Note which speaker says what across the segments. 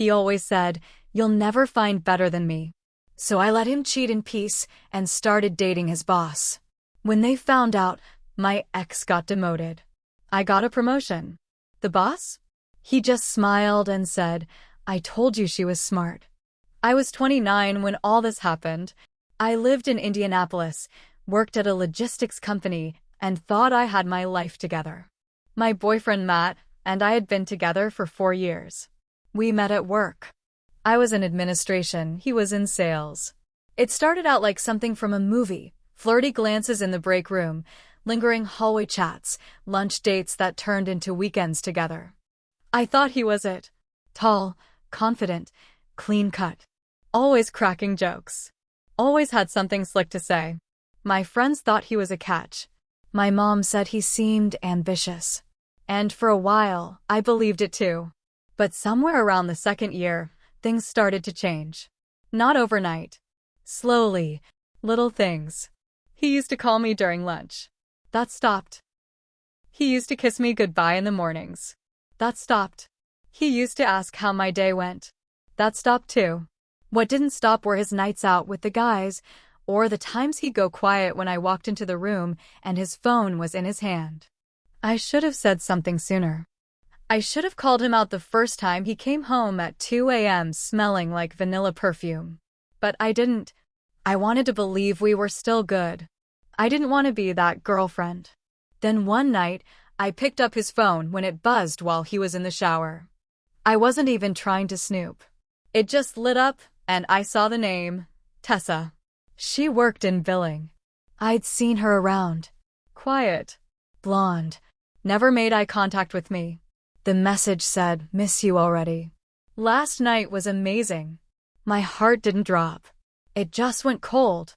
Speaker 1: He always said, "You'll never find better than me." So I let him cheat in peace and started dating his boss. When they found out, my ex got demoted. I got a promotion. The boss? He just smiled and said, "I told you she was smart." I was 29 when all this happened. I lived in Indianapolis, worked at a logistics company, and thought I had my life together. My boyfriend Matt and I had been together for 4 years. We met at work. I was in administration, he was in sales. It started out like something from a movie, flirty glances in the break room, lingering hallway chats, lunch dates that turned into weekends together. I thought he was it. Tall, confident, clean-cut. Always cracking jokes. Always had something slick to say. My friends thought he was a catch. My mom said he seemed ambitious. And for a while, I believed it too. But somewhere around the second year, things started to change. Not overnight. Slowly. Little things. He used to call me during lunch. That stopped. He used to kiss me goodbye in the mornings. That stopped. He used to ask how my day went. That stopped too. What didn't stop were his nights out with the guys, or the times he'd go quiet when I walked into the room and his phone was in his hand. I should have said something sooner. I should have called him out the first time he came home at 2 a.m. smelling like vanilla perfume. But I didn't. I wanted to believe we were still good. I didn't want to be that girlfriend. Then one night, I picked up his phone when it buzzed while he was in the shower. I wasn't even trying to snoop. It just lit up, and I saw the name, Tessa. She worked in billing. I'd seen her around. Quiet. Blonde. Never made eye contact with me. The message said, "Miss you already." Last night was amazing. My heart didn't drop. It just went cold.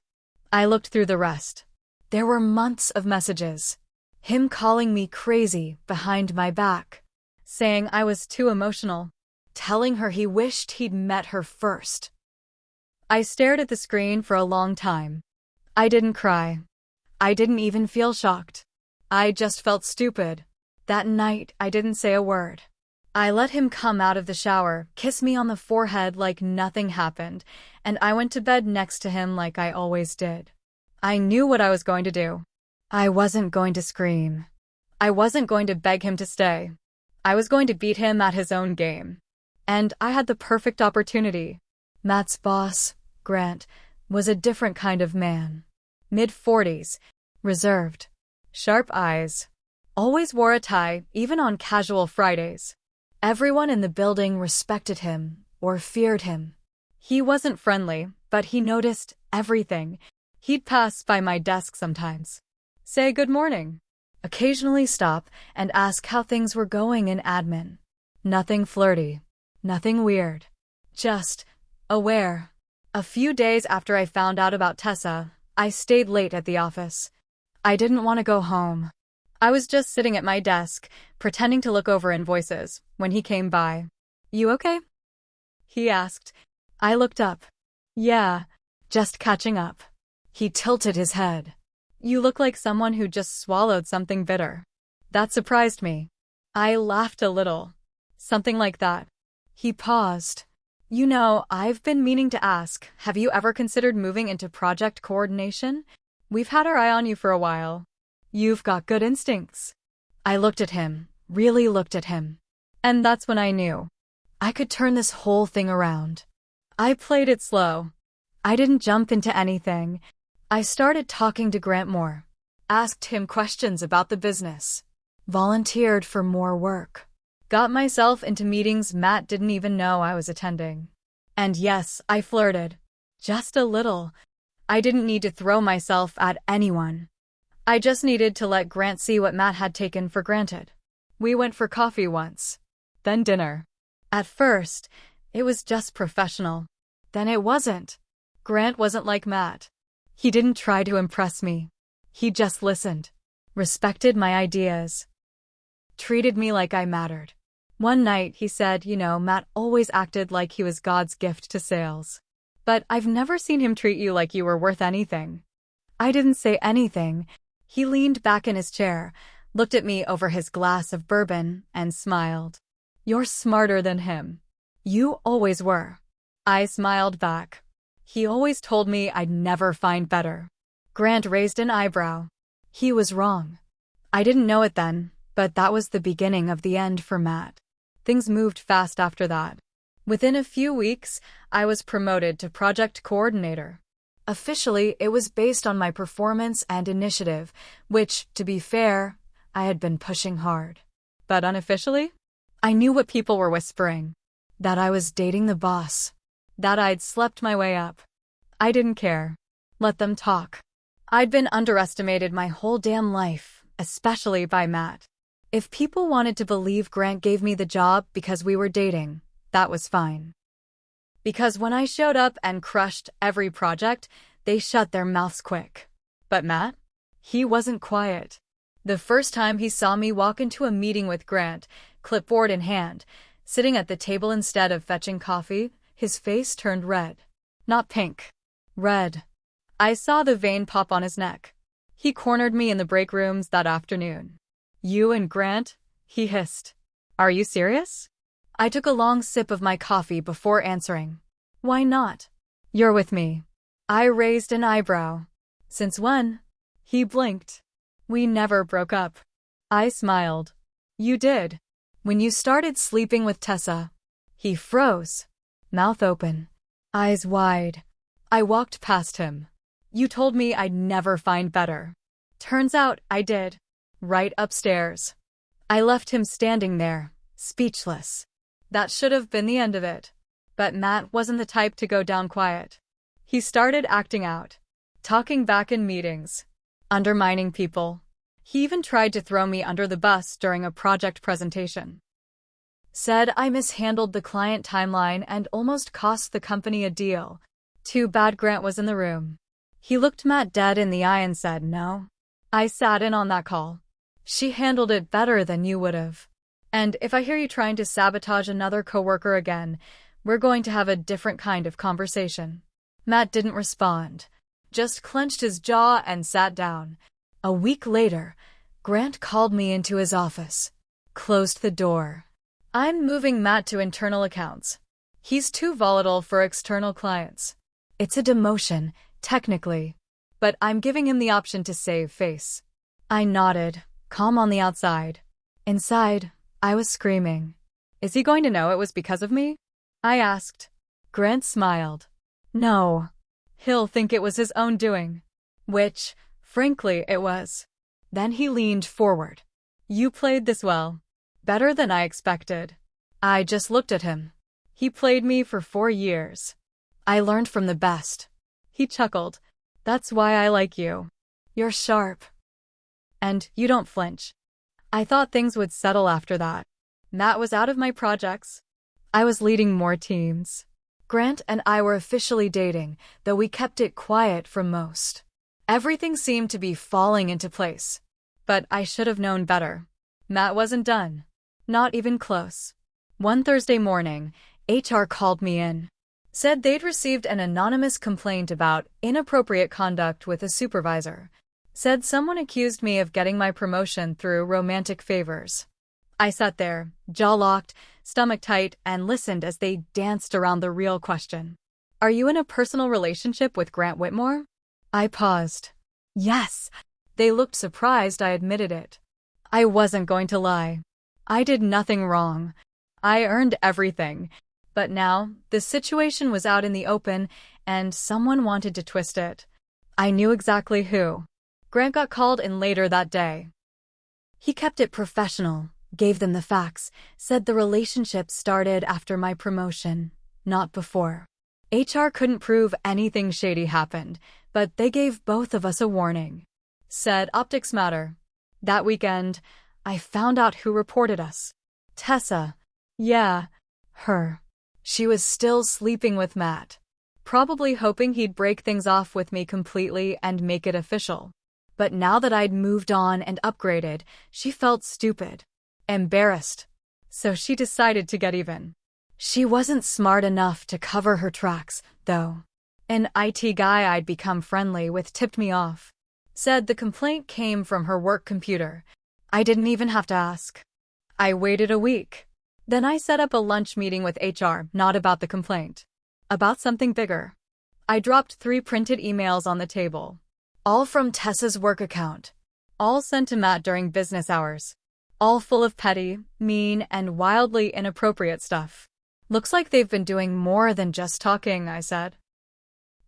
Speaker 1: I looked through the rest. There were months of messages. Him calling me crazy behind my back. Saying I was too emotional. Telling her he wished he'd met her first. I stared at the screen for a long time. I didn't cry. I didn't even feel shocked. I just felt stupid. That night, I didn't say a word. I let him come out of the shower, kiss me on the forehead like nothing happened, and I went to bed next to him like I always did. I knew what I was going to do. I wasn't going to scream. I wasn't going to beg him to stay. I was going to beat him at his own game. And I had the perfect opportunity. Matt's boss, Grant, was a different kind of man. Mid-40s, reserved, sharp eyes. Always wore a tie, even on casual Fridays. Everyone in the building respected him, or feared him. He wasn't friendly, but he noticed everything. He'd pass by my desk sometimes. Say good morning. Occasionally stop and ask how things were going in admin. Nothing flirty. Nothing weird. Just aware. A few days after I found out about Tessa, I stayed late at the office. I didn't want to go home. I was just sitting at my desk, pretending to look over invoices, when he came by. "You okay?" he asked. I looked up. "Yeah, just catching up." He tilted his head. "You look like someone who just swallowed something bitter." That surprised me. I laughed a little. Something like that. He paused. "You know, I've been meaning to ask, have you ever considered moving into project coordination? We've had our eye on you for a while. You've got good instincts." I looked at him, really looked at him. And that's when I knew. I could turn this whole thing around. I played it slow. I didn't jump into anything. I started talking to Grant more. Asked him questions about the business. Volunteered for more work. Got myself into meetings Matt didn't even know I was attending. And yes, I flirted. Just a little. I didn't need to throw myself at anyone. I just needed to let Grant see what Matt had taken for granted. We went for coffee once. Then dinner. At first, it was just professional. Then it wasn't. Grant wasn't like Matt. He didn't try to impress me. He just listened. Respected my ideas. Treated me like I mattered. One night, he said, "You know, Matt always acted like he was God's gift to sales. But I've never seen him treat you like you were worth anything." I didn't say anything. He leaned back in his chair, looked at me over his glass of bourbon, and smiled. "You're smarter than him. You always were. I smiled back. He always told me I'd never find better. Grant raised an eyebrow. He was wrong. I didn't know it then, but that was the beginning of the end for Matt. Things moved fast after that. Within a few weeks, I was promoted to project coordinator. Officially, it was based on my performance and initiative, which, to be fair, I had been pushing hard. But unofficially, I knew what people were whispering. That I was dating the boss. That I'd slept my way up. I didn't care. Let them talk. I'd been underestimated my whole damn life, especially by Matt. If people wanted to believe Grant gave me the job because we were dating, that was fine. Because when I showed up and crushed every project, they shut their mouths quick. But Matt? He wasn't quiet. The first time he saw me walk into a meeting with Grant, clipboard in hand, sitting at the table instead of fetching coffee, his face turned red. Not pink. Red. I saw the vein pop on his neck. He cornered me in the break rooms that afternoon. You and Grant? He hissed. Are you serious? I took a long sip of my coffee before answering. Why not? You're with me. I raised an eyebrow. Since when? He blinked. We never broke up. I smiled. You did. When you started sleeping with Tessa. He froze. Mouth open. Eyes wide. I walked past him. You told me I'd never find better. Turns out I did. Right upstairs. I left him standing there, speechless. That should have been the end of it. But Matt wasn't the type to go down quiet. He started acting out. Talking back in meetings. Undermining people. He even tried to throw me under the bus during a project presentation. Said I mishandled the client timeline and almost cost the company a deal. Too bad Grant was in the room. He looked Matt dead in the eye and said no. I sat in on that call. She handled it better than you would've. And if I hear you trying to sabotage another coworker again, we're going to have a different kind of conversation. Matt didn't respond. Just clenched his jaw and sat down. A week later, Grant called me into his office. Closed the door. I'm moving Matt to internal accounts. He's too volatile for external clients. It's a demotion, technically. But I'm giving him the option to save face. I nodded, calm on the outside. Inside, I was screaming. Is he going to know it was because of me? I asked. Grant smiled. No. He'll think it was his own doing. Which, frankly, it was. Then he leaned forward. You played this well. Better than I expected. I just looked at him. He played me for 4 years. I learned from the best. He chuckled. That's why I like you. You're sharp. And you don't flinch. I thought things would settle after that. Matt was out of my projects. I was leading more teams. Grant and I were officially dating, though we kept it quiet from most. Everything seemed to be falling into place. But I should have known better. Matt wasn't done. Not even close. One Thursday morning, HR called me in. Said they'd received an anonymous complaint about inappropriate conduct with a supervisor. Said someone accused me of getting my promotion through romantic favors. I sat there, jaw locked, stomach tight, and listened as they danced around the real question. Are you in a personal relationship with Grant Whitmore? I paused. Yes. They looked surprised I admitted it. I wasn't going to lie. I did nothing wrong. I earned everything. But now, the situation was out in the open, and someone wanted to twist it. I knew exactly who. Grant got called in later that day. He kept it professional, gave them the facts, said the relationship started after my promotion, not before. HR couldn't prove anything shady happened, but they gave both of us a warning. Said optics matter. That weekend, I found out who reported us. Tessa. Yeah, her. She was still sleeping with Matt. Probably hoping he'd break things off with me completely and make it official. But now that I'd moved on and upgraded, she felt stupid. Embarrassed. So she decided to get even. She wasn't smart enough to cover her tracks, though. An IT guy I'd become friendly with tipped me off. Said the complaint came from her work computer. I didn't even have to ask. I waited a week. Then I set up a lunch meeting with HR, not about the complaint. About something bigger. I dropped 3 printed emails on the table. All from Tessa's work account. All sent to Matt during business hours. All full of petty, mean, and wildly inappropriate stuff. Looks like they've been doing more than just talking, I said.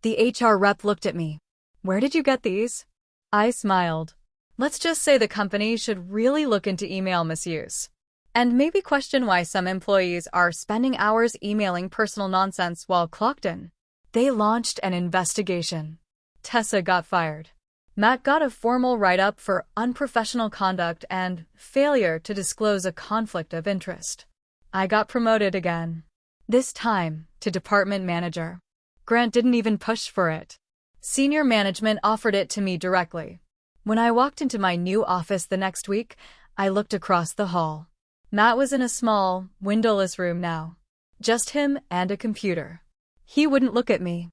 Speaker 1: The HR rep looked at me. Where did you get these? I smiled. Let's just say the company should really look into email misuse. And maybe question why some employees are spending hours emailing personal nonsense while clocked in. They launched an investigation. Tessa got fired. Matt got a formal write-up for unprofessional conduct and failure to disclose a conflict of interest. I got promoted again. This time, to department manager. Grant didn't even push for it. Senior management offered it to me directly. When I walked into my new office the next week, I looked across the hall. Matt was in a small, windowless room now. Just him and a computer. He wouldn't look at me.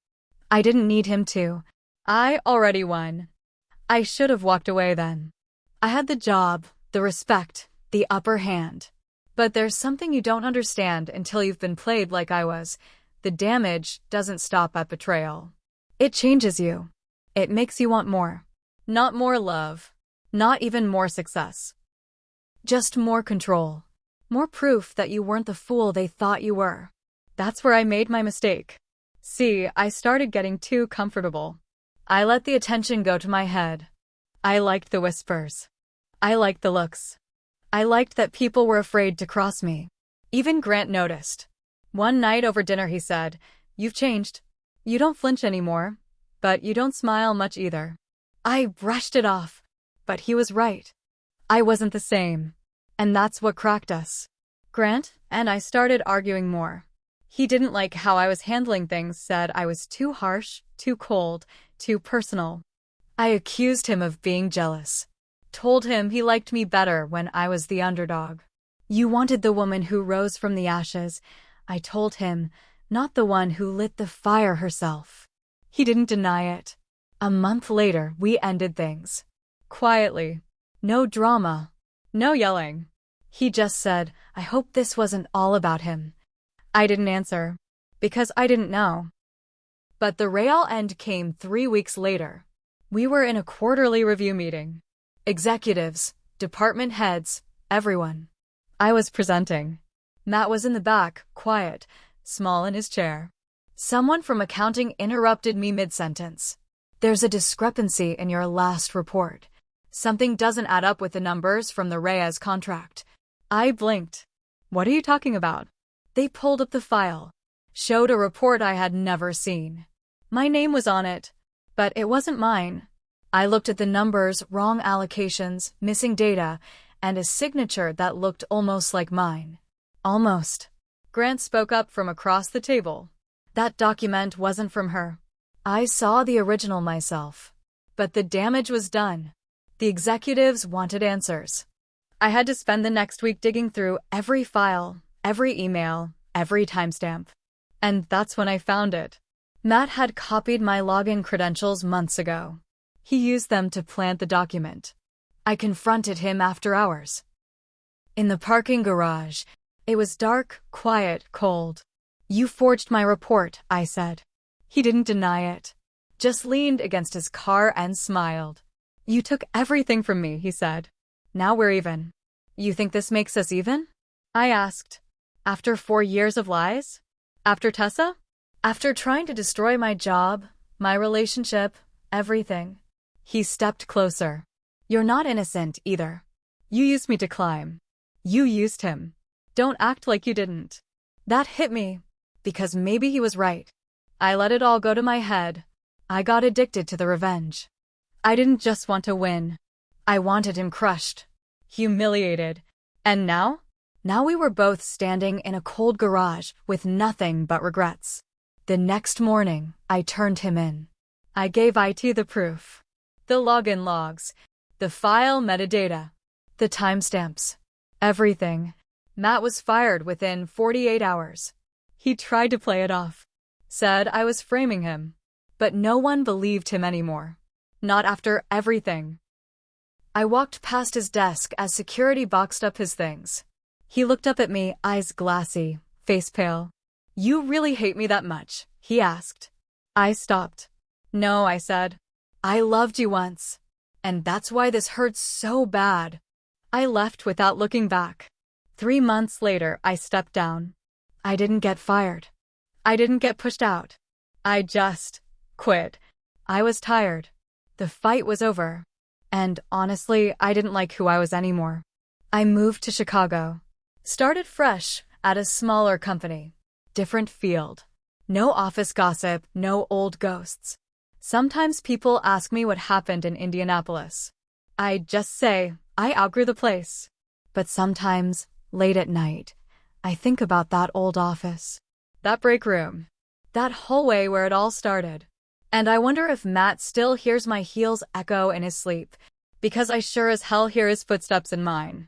Speaker 1: I didn't need him to. I already won. I should have walked away then. I had the job, the respect, the upper hand. But there's something you don't understand until you've been played like I was. The damage doesn't stop at betrayal. It changes you. It makes you want more. Not more love. Not even more success. Just more control. More proof that you weren't the fool they thought you were. That's where I made my mistake. See, I started getting too comfortable. I let the attention go to my head. I liked the whispers. I liked the looks. I liked that people were afraid to cross me. Even Grant noticed. One night over dinner he said, "You've changed. You don't flinch anymore, but you don't smile much either." I brushed it off. But he was right. I wasn't the same. And that's what cracked us. Grant and I started arguing more. He didn't like how I was handling things, said I was too harsh, too cold, too personal. I accused him of being jealous. Told him he liked me better when I was the underdog. You wanted the woman who rose from the ashes, I told him, not the one who lit the fire herself. He didn't deny it. A month later, we ended things. Quietly. No drama. No yelling. He just said, I hope this wasn't all about him. I didn't answer. Because I didn't know. But the real end came 3 weeks later. We were in a quarterly review meeting. Executives, department heads, everyone. I was presenting. Matt was in the back, quiet, small in his chair. Someone from accounting interrupted me mid-sentence. There's a discrepancy in your last report. Something doesn't add up with the numbers from the Reyes contract. I blinked. What are you talking about? They pulled up the file. Showed a report I had never seen. My name was on it, but it wasn't mine. I looked at the numbers, wrong allocations, missing data, and a signature that looked almost like mine. Almost. Grant spoke up from across the table. That document wasn't from her. I saw the original myself. But the damage was done. The executives wanted answers. I had to spend the next week digging through every file, every email, every timestamp. And that's when I found it. Matt had copied my login credentials months ago. He used them to plant the document. I confronted him after hours. In the parking garage, it was dark, quiet, cold. You forged my report, I said. He didn't deny it. Just leaned against his car and smiled. You took everything from me, he said. Now we're even. You think this makes us even? I asked. After 4 years of lies? After Tessa? After trying to destroy my job, my relationship, everything. He stepped closer. You're not innocent either. You used me to climb. You used him. Don't act like you didn't. That hit me. Because maybe he was right. I let it all go to my head. I got addicted to the revenge. I didn't just want to win. I wanted him crushed. Humiliated. And now? Now we were both standing in a cold garage with nothing but regrets. The next morning, I turned him in. I gave IT the proof. The login logs. The file metadata. The timestamps. Everything. Matt was fired within 48 hours. He tried to play it off. Said I was framing him. But no one believed him anymore. Not after everything. I walked past his desk as security boxed up his things. He looked up at me, eyes glassy, face pale. You really hate me that much? He asked. I stopped. No, I said. I loved you once. And that's why this hurts so bad. I left without looking back. 3 months later, I stepped down. I didn't get fired. I didn't get pushed out. I just quit. I was tired. The fight was over. And honestly, I didn't like who I was anymore. I moved to Chicago. Started fresh at a smaller company. Different field. No office gossip, no old ghosts. Sometimes people ask me what happened in Indianapolis. I just say, I outgrew the place. But sometimes, late at night, I think about that old office. That break room. That hallway where it all started. And I wonder if Matt still hears my heels echo in his sleep, because I sure as hell hear his footsteps in mine.